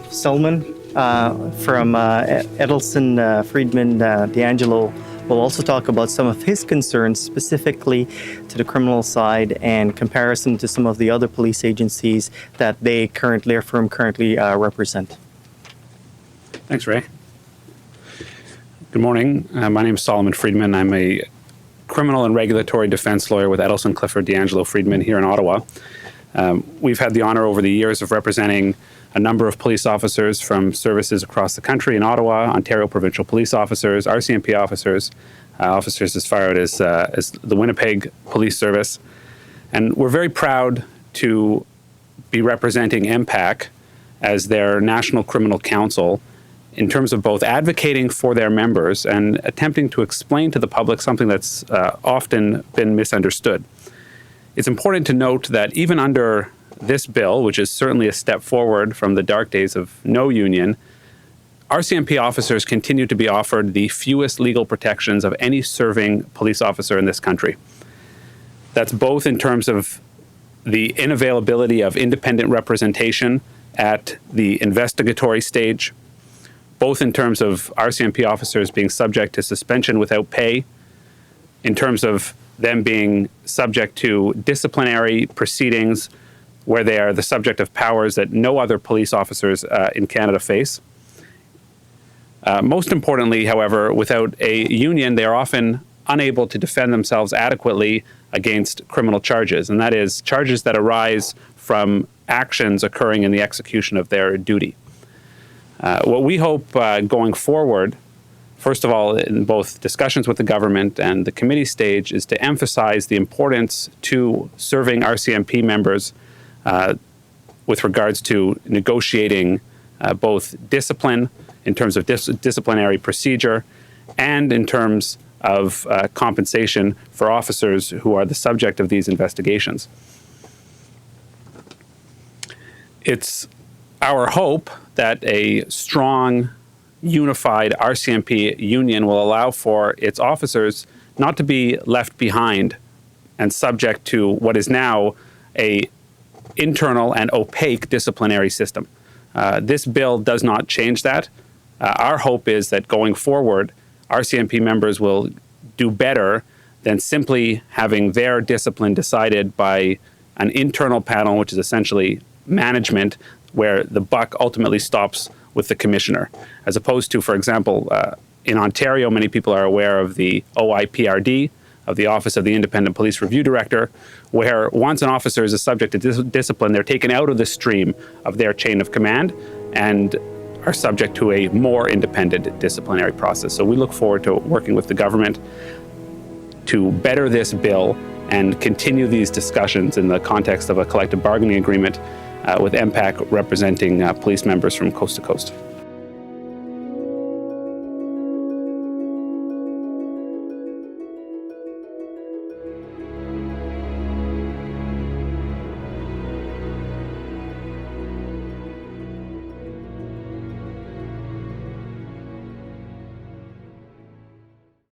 Solomon from Edelson Friedman D'Angelo will also talk about some of his concerns specifically to the criminal side and comparison to some of the other police agencies that their firm currently represent. Thanks, Ray. Good morning. My name is Solomon Friedman. I'm a criminal and regulatory defense lawyer with Edelson Clifford D'Angelo Friedman here in Ottawa. We've had the honor over the years of representing a number of police officers from services across the country in Ottawa, Ontario provincial police officers, RCMP officers, officers as far out as the Winnipeg Police Service. And we're very proud to be representing MPAC as their National Criminal Counsel in terms of both advocating for their members and attempting to explain to the public something that's often been misunderstood. It's important to note that even under this bill, which is certainly a step forward from the dark days of no union, RCMP officers continue to be offered the fewest legal protections of any serving police officer in this country. That's both in terms of the inavailability of independent representation at the investigatory stage, both in terms of RCMP officers being subject to suspension without pay, in terms of them being subject to disciplinary proceedings where they are the subject of powers that no other police officers in Canada face. Most importantly, however, without a union, they are often unable to defend themselves adequately against criminal charges, and that is charges that arise from actions occurring in the execution of their duty. What we hope going forward, first of all, in both discussions with the government and the committee stage, is to emphasize the importance to serving RCMP members with regards to negotiating both discipline in terms of disciplinary procedure and in terms of compensation for officers who are the subject of these investigations. It's our hope that a strong, unified RCMP union will allow for its officers not to be left behind and subject to what is now an internal and opaque disciplinary system. This bill does not change that. Our hope is that going forward, RCMP members will do better than simply having their discipline decided by an internal panel, which is essentially management, where the buck ultimately stops with the commissioner. As opposed to, for example, in Ontario, many people are aware of the OIPRD, of the Office of the Independent Police Review Director, where once an officer is subject to discipline, they're taken out of the stream of their chain of command and are subject to a more independent disciplinary process. So we look forward to working with the government to better this bill and continue these discussions in the context of a collective bargaining agreement with MPAC representing police members from coast to coast.